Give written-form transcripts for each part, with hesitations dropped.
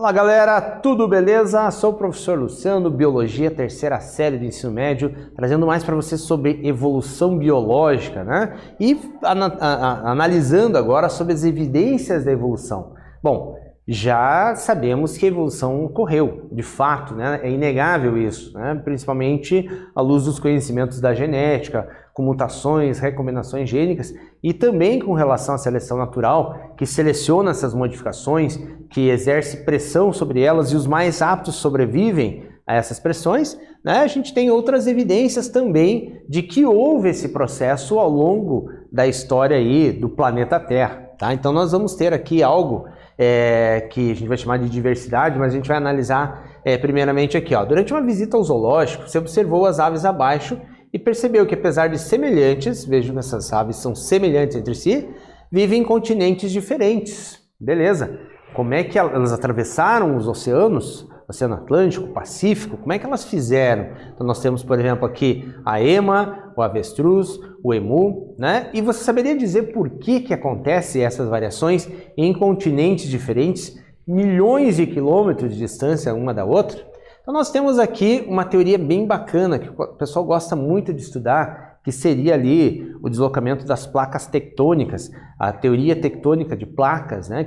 Fala galera, tudo beleza? Sou o professor Luciano, Biologia, terceira série do ensino médio, trazendo mais para vocês sobre evolução biológica, né? E analisando agora sobre as evidências da evolução. Bom, já sabemos que a evolução ocorreu, de fato, né? É inegável isso, né? Principalmente à luz dos conhecimentos da genética, com mutações, recombinações gênicas e também com relação à seleção natural, que seleciona essas modificações, que exerce pressão sobre elas e os mais aptos sobrevivem a essas pressões, né? A gente tem outras evidências também de que houve esse processo ao longo da história aí do planeta Terra, tá? Então nós vamos ter aqui algo que a gente vai chamar de diversidade, mas a gente vai analisar primeiramente aqui, ó. Durante uma visita ao zoológico, você observou as aves abaixo e percebeu que, apesar de semelhantes, vejam que essas aves são semelhantes entre si, vivem em continentes diferentes. Beleza. Como é que elas atravessaram os oceanos? Oceano Atlântico, Pacífico, como é que elas fizeram? Então nós temos, por exemplo, aqui a ema, o avestruz, o emu, né? E você saberia dizer por que acontece essas variações em continentes diferentes, milhões de quilômetros de distância uma da outra? Então nós temos aqui uma teoria bem bacana, que o pessoal gosta muito de estudar, que seria ali o deslocamento das placas tectônicas, a teoria tectônica de placas, né?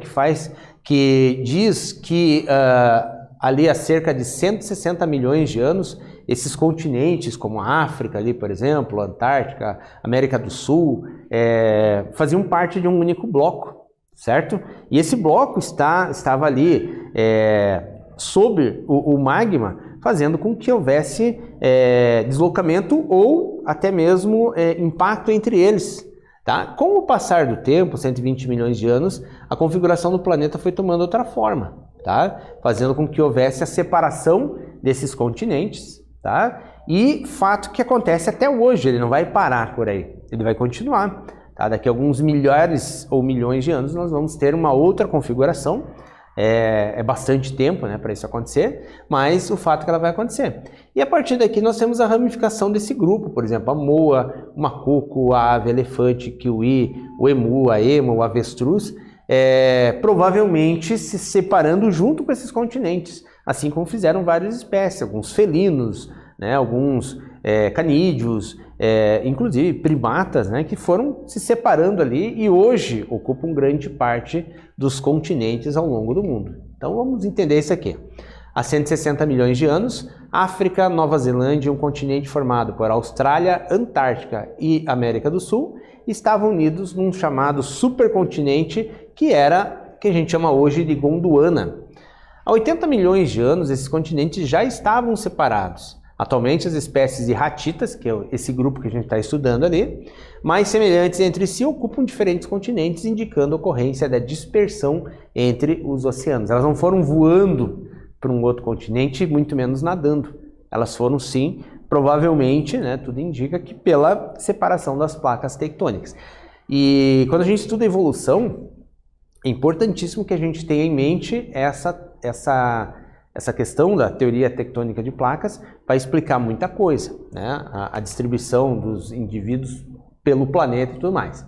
Que diz que ali há cerca de 160 milhões de anos, esses continentes, como a África, ali, por exemplo, a Antártica, América do Sul, faziam parte de um único bloco, certo? E esse bloco estava ali sob o magma, fazendo com que houvesse deslocamento ou até mesmo impacto entre eles. Tá? Com o passar do tempo, 120 milhões de anos, a configuração do planeta foi tomando outra forma, tá? Fazendo com que houvesse a separação desses continentes, tá? E fato que acontece até hoje, ele não vai parar por aí, ele vai continuar. Tá? Daqui a alguns milhares ou milhões de anos nós vamos ter uma outra configuração. É bastante tempo, né, para isso acontecer, mas o fato é que ela vai acontecer. E a partir daqui nós temos a ramificação desse grupo, por exemplo, a moa, o macaco, a ave, elefante, kiwi, o emu, a ema, o avestruz, provavelmente se separando junto com esses continentes, assim como fizeram várias espécies, alguns felinos, né, alguns canídeos, inclusive primatas, né, que foram se separando ali e hoje ocupam grande parte dos continentes ao longo do mundo. Então vamos entender isso aqui. Há 160 milhões de anos, África, Nova Zelândia, um continente formado por Austrália, Antártica e América do Sul, estavam unidos num chamado supercontinente que a gente chama hoje de Gondwana. Há 80 milhões de anos, esses continentes já estavam separados. Atualmente, as espécies de ratitas, que é esse grupo que a gente está estudando ali, mais semelhantes entre si, ocupam diferentes continentes, indicando a ocorrência da dispersão entre os oceanos. Elas não foram voando para um outro continente, muito menos nadando. Elas foram, sim, provavelmente, né, tudo indica que pela separação das placas tectônicas. E quando a gente estuda a evolução, é importantíssimo que a gente tenha em mente essa questão da teoria tectônica de placas vai explicar muita coisa, né? A distribuição dos indivíduos pelo planeta e tudo mais.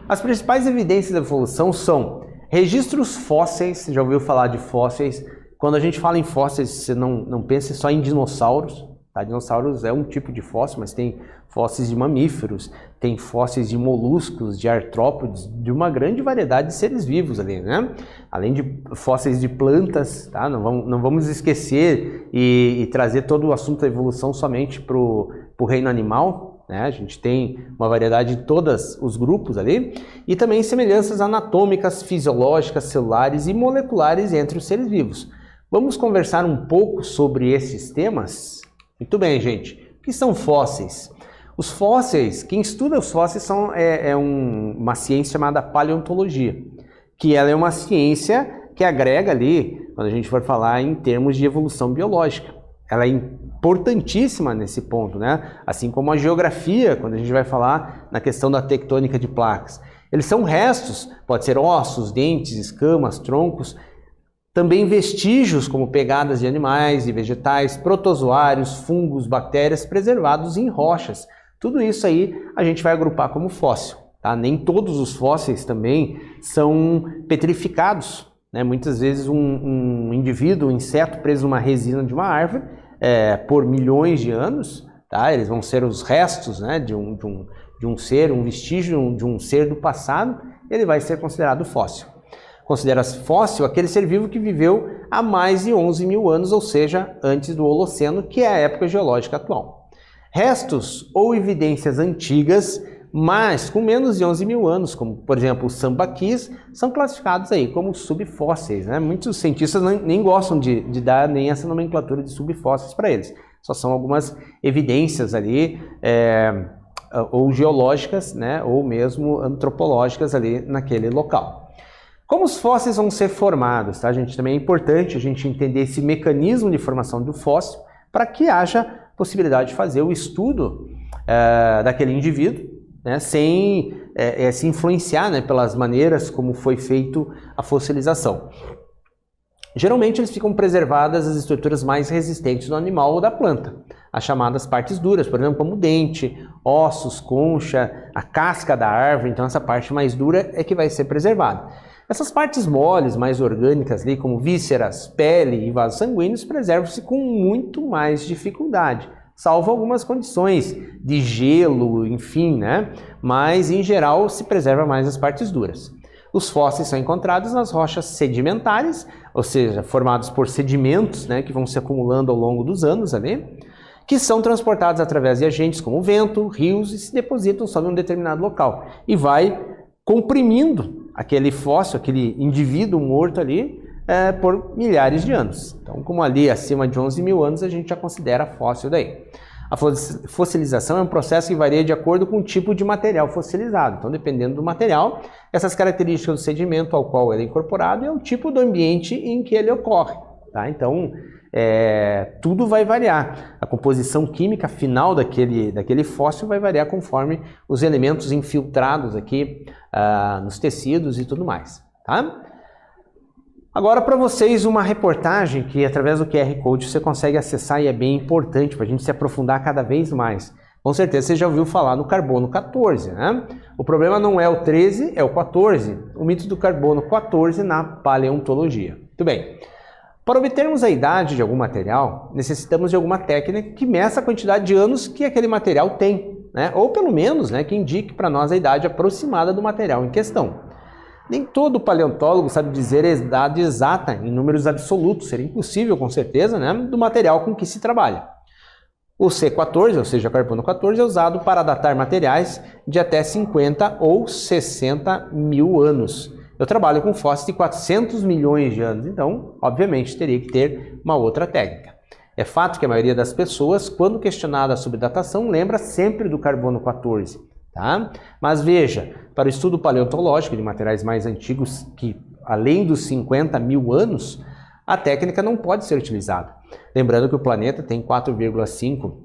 As principais evidências da evolução são registros fósseis. Você já ouviu falar de fósseis? Quando a gente fala em fósseis, você não pense só em dinossauros. Tá? Dinossauros é um tipo de fóssil, mas tem fósseis de mamíferos, tem fósseis de moluscos, de artrópodes, de uma grande variedade de seres vivos ali, né? Além de fósseis de plantas, tá? Não vamos esquecer e trazer todo o assunto da evolução somente para o reino animal, né? A gente tem uma variedade de todos os grupos ali, e também semelhanças anatômicas, fisiológicas, celulares e moleculares entre os seres vivos. Vamos conversar um pouco sobre esses temas? Muito bem, gente. O que são fósseis? Os fósseis, quem estuda os fósseis uma ciência chamada paleontologia, que ela é uma ciência que agrega ali, quando a gente for falar em termos de evolução biológica. Ela é importantíssima nesse ponto, né? Assim como a geografia, quando a gente vai falar na questão da tectônica de placas. Eles são restos, pode ser ossos, dentes, escamas, troncos, também vestígios como pegadas de animais e vegetais, protozoários, fungos, bactérias preservados em rochas. Tudo isso aí a gente vai agrupar como fóssil. Tá? Nem todos os fósseis também são petrificados, né? Muitas vezes um indivíduo, um inseto preso numa resina de uma árvore por milhões de anos, tá? Eles vão ser os restos, né, de um ser, um vestígio de um ser do passado, ele vai ser considerado fóssil. Considera-se fóssil aquele ser vivo que viveu há mais de 11 mil anos, ou seja, antes do Holoceno, que é a época geológica atual. Restos ou evidências antigas, mas com menos de 11 mil anos, como por exemplo os sambaquis, são classificados aí como subfósseis, né? Muitos cientistas nem gostam de dar nem essa nomenclatura de subfósseis para eles. Só são algumas evidências ali, ou geológicas, né? Ou mesmo antropológicas ali naquele local. Como os fósseis vão ser formados, tá, gente? Também é importante a gente entender esse mecanismo de formação do fóssil para que haja possibilidade de fazer o estudo daquele indivíduo, né, sem se influenciar, né, pelas maneiras como foi feito a fossilização. Geralmente eles ficam preservadas as estruturas mais resistentes do animal ou da planta, as chamadas partes duras, por exemplo, como o dente, ossos, concha, a casca da árvore, então essa parte mais dura é que vai ser preservada. Essas partes moles, mais orgânicas, ali, como vísceras, pele e vasos sanguíneos, preservam-se com muito mais dificuldade, salvo algumas condições de gelo, enfim, né? Mas em geral se preserva mais as partes duras. Os fósseis são encontrados nas rochas sedimentares, ou seja, formados por sedimentos, né, que vão se acumulando ao longo dos anos ali, que são transportados através de agentes como vento, rios e se depositam só em um determinado local e vai comprimindo aquele fóssil, aquele indivíduo morto ali, por milhares de anos. Então, como ali acima de 11 mil anos, a gente já considera fóssil daí. A fossilização é um processo que varia de acordo com o tipo de material fossilizado. Então, dependendo do material, essas características do sedimento ao qual ele é incorporado é o tipo do ambiente em que ele ocorre. Tá? Então, tudo vai variar. A composição química final daquele fóssil vai variar conforme os elementos infiltrados aqui nos tecidos e tudo mais. Tá? Agora, para vocês, uma reportagem que através do QR Code você consegue acessar e é bem importante para a gente se aprofundar cada vez mais. Com certeza você já ouviu falar no carbono 14, né? O problema não é o 13, é o 14, o mito do carbono 14 na paleontologia. Muito bem. Para obtermos a idade de algum material, necessitamos de alguma técnica que meça a quantidade de anos que aquele material tem, né? Ou pelo menos, né, que indique para nós a idade aproximada do material em questão. Nem todo paleontólogo sabe dizer a idade exata em números absolutos, seria impossível com certeza, né, do material com que se trabalha. O C14, ou seja, carbono 14, é usado para datar materiais de até 50 ou 60 mil anos. Eu trabalho com fósseis de 400 milhões de anos, então, obviamente, teria que ter uma outra técnica. É fato que a maioria das pessoas, quando questionada sobre datação, lembra sempre do carbono 14. Tá? Mas veja, para o estudo paleontológico de materiais mais antigos, que além dos 50 mil anos, a técnica não pode ser utilizada. Lembrando que o planeta tem 4,5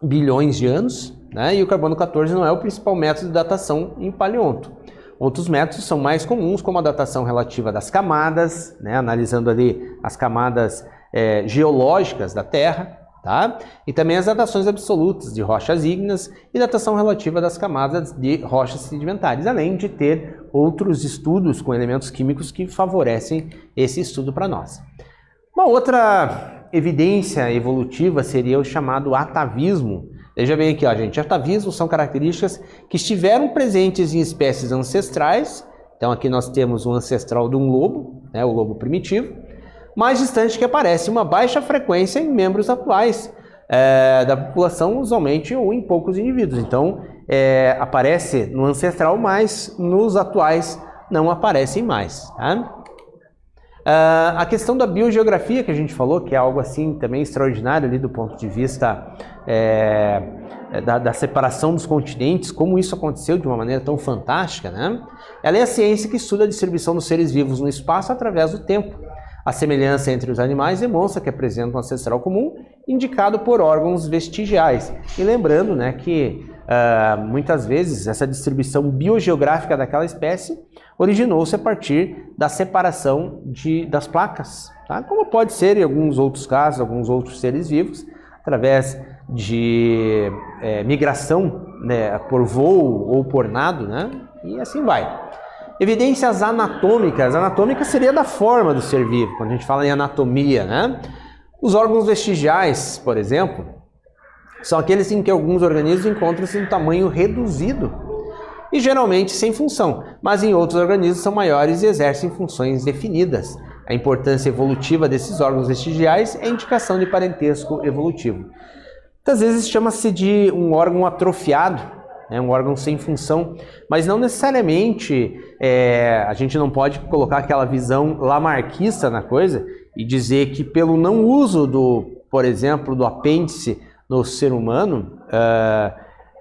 bilhões de anos, né? E o carbono 14 não é o principal método de datação em paleonto. Outros métodos são mais comuns, como a datação relativa das camadas, né? Analisando ali as camadas geológicas da Terra, tá? E também as datações absolutas de rochas ígneas e datação relativa das camadas de rochas sedimentares, além de ter outros estudos com elementos químicos que favorecem esse estudo para nós. Uma outra evidência evolutiva seria o chamado atavismo. Veja bem aqui, ó, gente, atavismos são características que estiveram presentes em espécies ancestrais. Então aqui nós temos o ancestral de um lobo, né, o lobo primitivo, mais distante, que aparece uma baixa frequência em membros atuais da população, usualmente ou em poucos indivíduos. Então, aparece no ancestral, mas nos atuais não aparecem mais. Tá? A questão da biogeografia que a gente falou, que é algo assim também extraordinário ali do ponto de vista da separação dos continentes, como isso aconteceu de uma maneira tão fantástica, né? Ela é a ciência que estuda a distribuição dos seres vivos no espaço através do tempo. A semelhança entre os animais demonstra que apresentam um ancestral comum indicado por órgãos vestigiais. E lembrando, né, que muitas vezes essa distribuição biogeográfica daquela espécie originou-se a partir da separação das placas, tá? Como pode ser em alguns outros casos, alguns outros seres vivos, através de migração, né, por voo ou por nado, né? E assim vai. Evidências anatômicas. Anatômica seria da forma do ser vivo, quando a gente fala em anatomia, né? Os órgãos vestigiais, por exemplo, são aqueles em que alguns organismos encontram-se em tamanho reduzido e geralmente sem função, mas em outros organismos são maiores e exercem funções definidas. A importância evolutiva desses órgãos vestigiais é indicação de parentesco evolutivo. Muitas vezes chama-se de um órgão atrofiado, né, um órgão sem função, mas não necessariamente a gente não pode colocar aquela visão lamarquista na coisa e dizer que pelo não uso por exemplo, do apêndice no ser humano,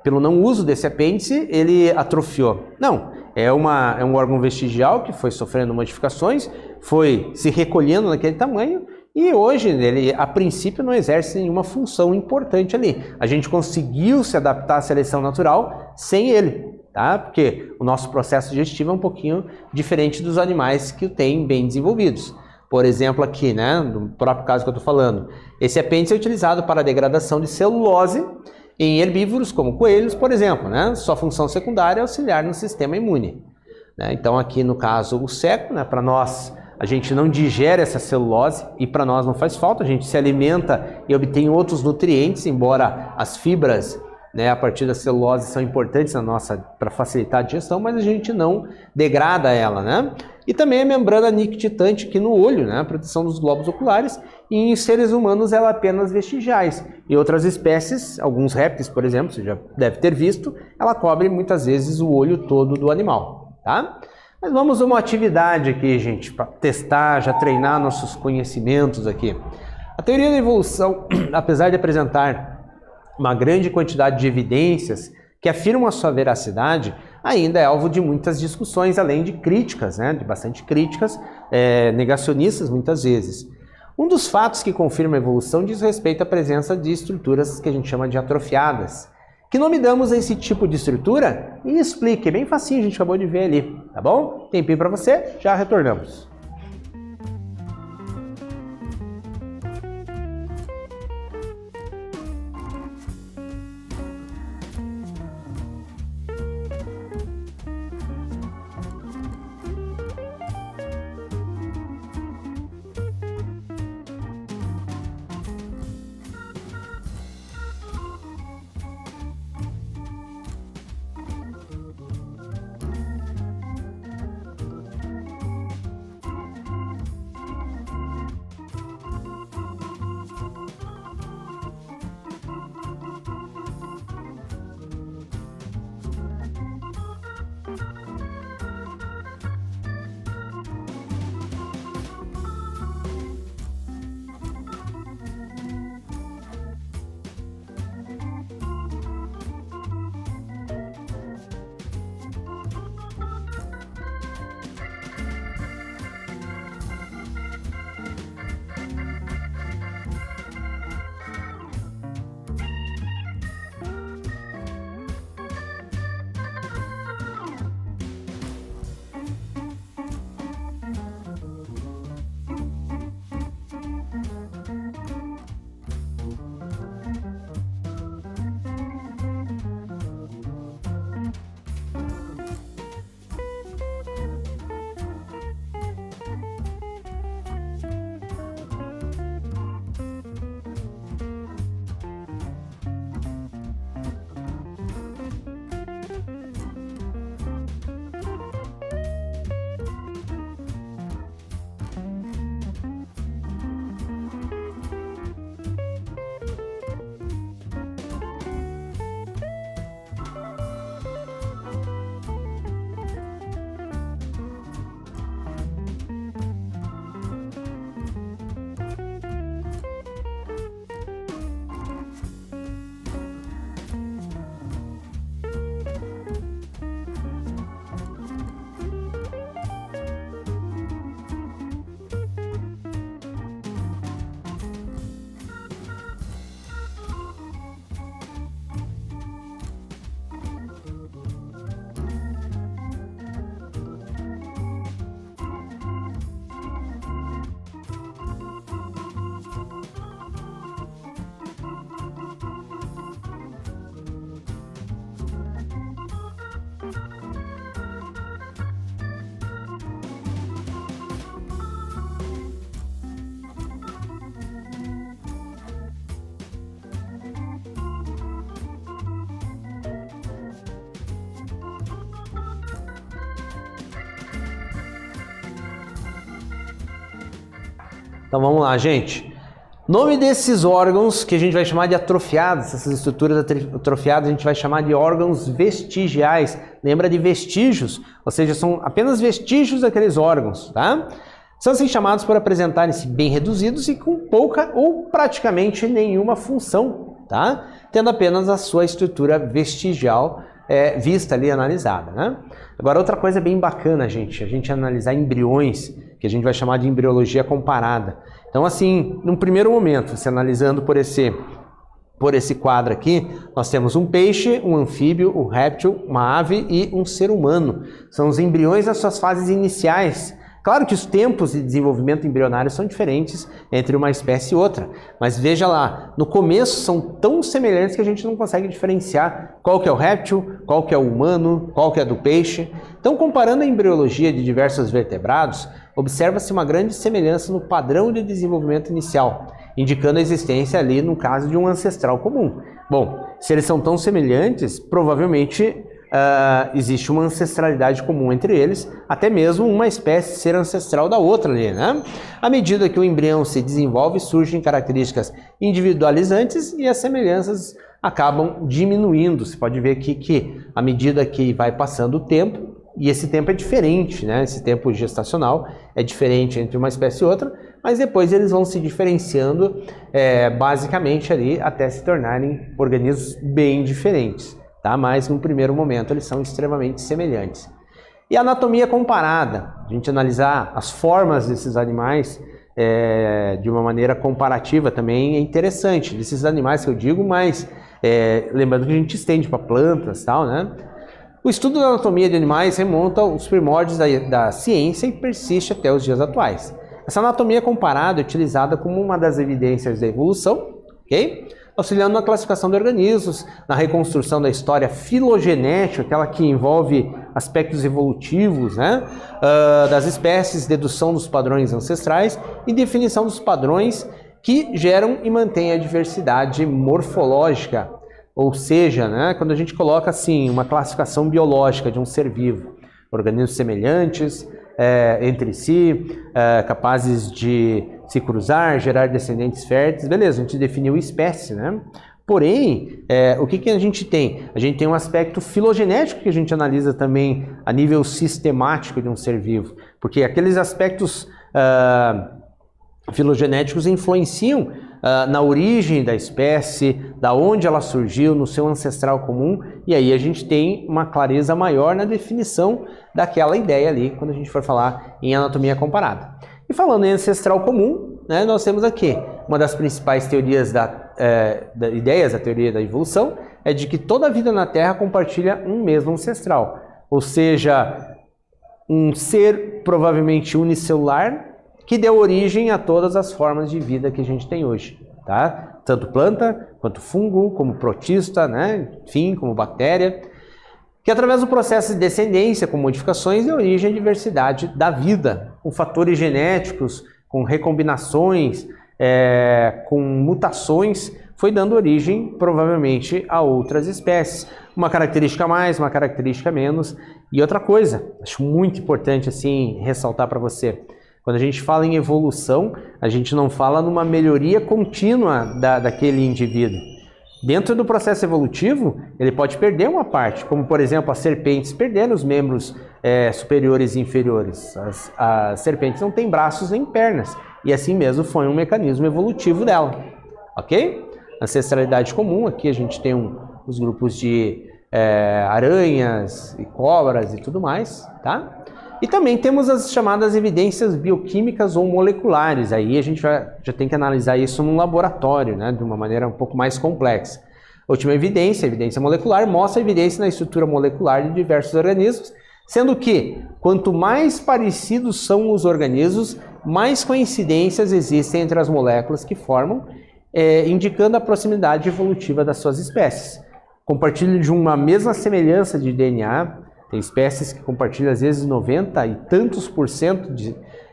pelo não uso desse apêndice, ele atrofiou. Não, é um órgão vestigial que foi sofrendo modificações, foi se recolhendo naquele tamanho e hoje ele, a princípio, não exerce nenhuma função importante ali. A gente conseguiu se adaptar à seleção natural sem ele, tá? Porque o nosso processo digestivo é um pouquinho diferente dos animais que o têm bem desenvolvidos. Por exemplo, aqui, né, no próprio caso que eu estou falando, esse apêndice é utilizado para a degradação de celulose em herbívoros, como coelhos, por exemplo, né? Sua função secundária é auxiliar no sistema imune. Né? Então, aqui no caso, o seco, né, para nós, a gente não digere essa celulose e para nós não faz falta, a gente se alimenta e obtém outros nutrientes, embora as fibras, né, a partir da celulose são importantes para facilitar a digestão, mas a gente não degrada ela, né? E também a membrana nictitante aqui no olho, né, a proteção dos globos oculares, e em seres humanos ela é apenas vestigiais. Em outras espécies, alguns répteis, por exemplo, você já deve ter visto, ela cobre muitas vezes o olho todo do animal, tá? Mas vamos a uma atividade aqui, gente, para testar, já treinar nossos conhecimentos aqui. A teoria da evolução, apesar de apresentar uma grande quantidade de evidências que afirmam a sua veracidade, ainda é alvo de muitas discussões, além de críticas, né, de bastante críticas, negacionistas muitas vezes. Um dos fatos que confirma a evolução diz respeito à presença de estruturas que a gente chama de atrofiadas. Que nome damos a esse tipo de estrutura? Me explique, é bem facinho, a gente acabou de ver ali, tá bom? Tempinho para você, já retornamos. Então vamos lá, gente. Nome desses órgãos que a gente vai chamar de atrofiados, essas estruturas atrofiadas a gente vai chamar de órgãos vestigiais. Lembra de vestígios? Ou seja, são apenas vestígios daqueles órgãos, tá? São assim chamados por apresentarem-se bem reduzidos e com pouca ou praticamente nenhuma função, tá? Tendo apenas a sua estrutura vestigial vista ali, analisada, né? Agora, outra coisa bem bacana, gente, a gente analisar embriões, que a gente vai chamar de embriologia comparada. Então, assim, num primeiro momento, se analisando por esse quadro aqui, nós temos um peixe, um anfíbio, um réptil, uma ave e um ser humano. São os embriões nas suas fases iniciais. Claro que os tempos de desenvolvimento embrionário são diferentes entre uma espécie e outra, mas veja lá, no começo são tão semelhantes que a gente não consegue diferenciar qual que é o réptil, qual que é o humano, qual que é do peixe. Então, comparando a embriologia de diversos vertebrados, observa-se uma grande semelhança no padrão de desenvolvimento inicial, indicando a existência ali, no caso, de um ancestral comum. Bom, se eles são tão semelhantes, provavelmente existe uma ancestralidade comum entre eles, até mesmo uma espécie ser ancestral da outra ali, né? À medida que o embrião se desenvolve, surgem características individualizantes e as semelhanças acabam diminuindo. Você pode ver aqui que, à medida que vai passando o tempo, e esse tempo é diferente, né? Esse tempo gestacional é diferente entre uma espécie e outra, mas depois eles vão se diferenciando basicamente ali até se tornarem organismos bem diferentes. Tá? Mas no primeiro momento eles são extremamente semelhantes. E a anatomia comparada, a gente analisar as formas desses animais de uma maneira comparativa também é interessante. Desses animais que eu digo, mas lembrando que a gente estende para plantas e tal, né? O estudo da anatomia de animais remonta aos primórdios da ciência e persiste até os dias atuais. Essa anatomia comparada é utilizada como uma das evidências da evolução, ok? Auxiliando na classificação de organismos, na reconstrução da história filogenética, aquela que envolve aspectos evolutivos, né? Das espécies, dedução dos padrões ancestrais e definição dos padrões que geram e mantêm a diversidade morfológica. Ou seja, né, quando a gente coloca assim, uma classificação biológica de um ser vivo, organismos semelhantes entre si, capazes de se cruzar, gerar descendentes férteis, beleza, a gente definiu espécie, né? Porém, o que a gente tem? A gente tem um aspecto filogenético que a gente analisa também a nível sistemático de um ser vivo, porque aqueles aspectos filogenéticos influenciam na origem da espécie, da onde ela surgiu, no seu ancestral comum, e aí a gente tem uma clareza maior na definição daquela ideia ali, quando a gente for falar em anatomia comparada. E falando em ancestral comum, né, nós temos aqui uma das principais teorias ideias da teoria da evolução, é de que toda a vida na Terra compartilha um mesmo ancestral, ou seja, um ser provavelmente unicelular, que deu origem a todas as formas de vida que a gente tem hoje, tá? Tanto planta, quanto fungo, como protista, né? Enfim, como bactéria, que através do processo de descendência, com modificações, deu origem à diversidade da vida, com fatores genéticos, com recombinações, com mutações, foi dando origem, provavelmente, a outras espécies. Uma característica a mais, uma característica a menos. E outra coisa, acho muito importante assim ressaltar para você, quando a gente fala em evolução, a gente não fala numa melhoria contínua daquele indivíduo. Dentro do processo evolutivo, ele pode perder uma parte, como por exemplo as serpentes perderam os membros superiores e inferiores. As serpentes não têm braços nem pernas, e assim mesmo foi um mecanismo evolutivo dela. Ok? Ancestralidade comum, aqui a gente tem os grupos de aranhas e cobras e tudo mais, tá? E também temos as chamadas evidências bioquímicas ou moleculares. Aí a gente já tem que analisar isso num laboratório, né, de uma maneira um pouco mais complexa. A última evidência, a evidência molecular, mostra a evidência na estrutura molecular de diversos organismos, sendo que quanto mais parecidos são os organismos, mais coincidências existem entre as moléculas que formam, indicando a proximidade evolutiva das suas espécies. Compartilham de uma mesma semelhança de DNA. Tem espécies que compartilham às vezes 90 e tantos %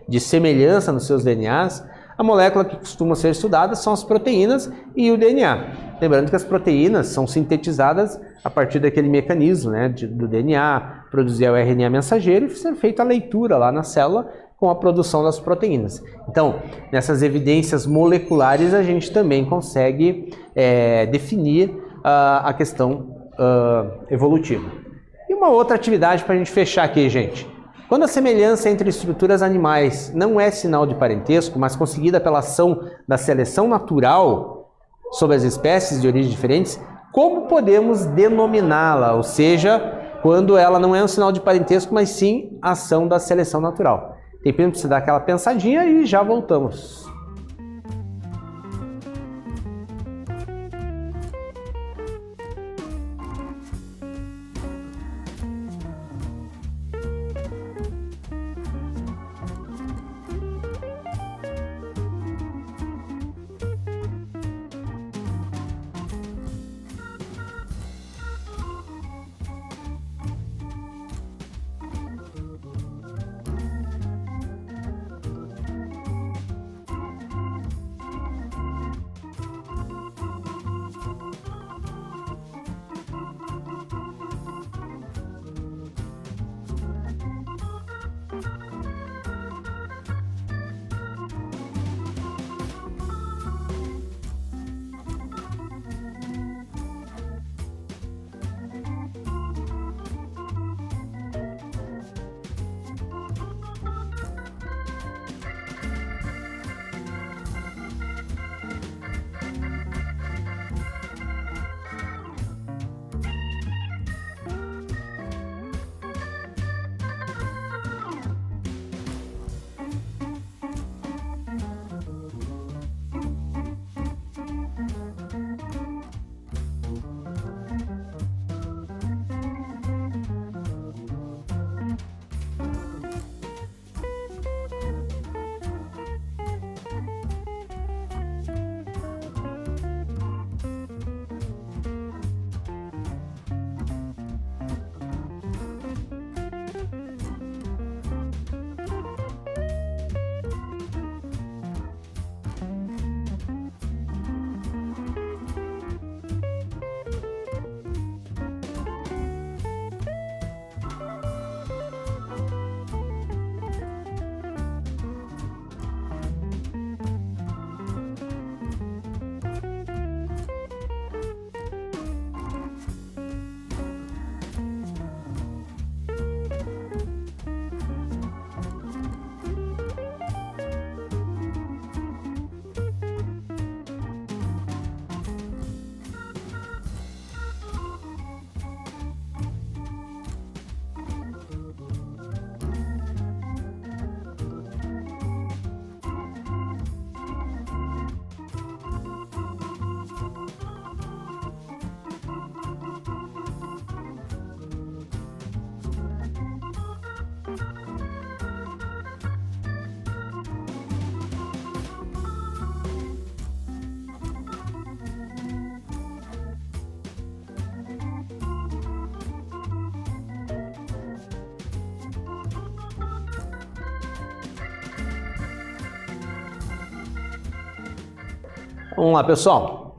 de semelhança nos seus DNAs. A molécula que costuma ser estudada são as proteínas e o DNA. Lembrando que as proteínas são sintetizadas a partir daquele mecanismo, né, do DNA, produzir o RNA mensageiro e ser feita a leitura lá na célula com a produção das proteínas. Então, nessas evidências moleculares, a gente também consegue definir a questão evolutiva. E uma outra atividade para a gente fechar aqui, gente. Quando a semelhança entre estruturas animais não é sinal de parentesco, mas conseguida pela ação da seleção natural sobre as espécies de origens diferentes, como podemos denominá-la? Ou seja, quando ela não é um sinal de parentesco, mas sim ação da seleção natural. Tem tempo para você dar aquela pensadinha e já voltamos. Vamos lá, pessoal.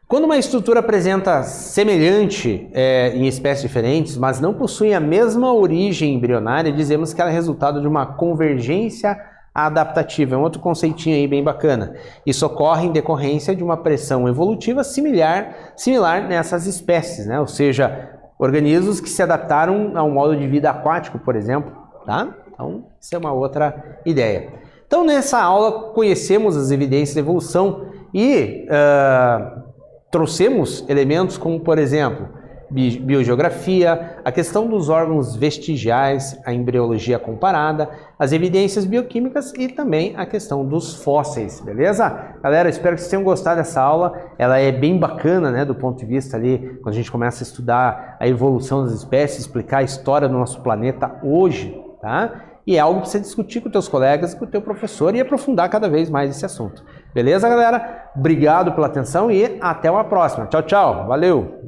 Quando uma estrutura apresenta semelhante em espécies diferentes, mas não possui a mesma origem embrionária, dizemos que ela é resultado de uma convergência adaptativa. É um outro conceitinho aí bem bacana. Isso ocorre em decorrência de uma pressão evolutiva similar nessas espécies, né? Ou seja, organismos que se adaptaram a um modo de vida aquático, por exemplo, tá? Então, isso é uma outra ideia. Então, nessa aula, conhecemos as evidências da evolução e trouxemos elementos como, por exemplo, biogeografia, a questão dos órgãos vestigiais, a embriologia comparada, as evidências bioquímicas e também a questão dos fósseis, beleza? Galera, espero que vocês tenham gostado dessa aula. Ela é bem bacana, né, do ponto de vista ali, quando a gente começa a estudar a evolução das espécies, explicar a história do nosso planeta hoje, tá? E é algo para você discutir com os teus colegas, com o teu professor e aprofundar cada vez mais esse assunto. Beleza, galera? Obrigado pela atenção e até uma próxima. Tchau, tchau. Valeu!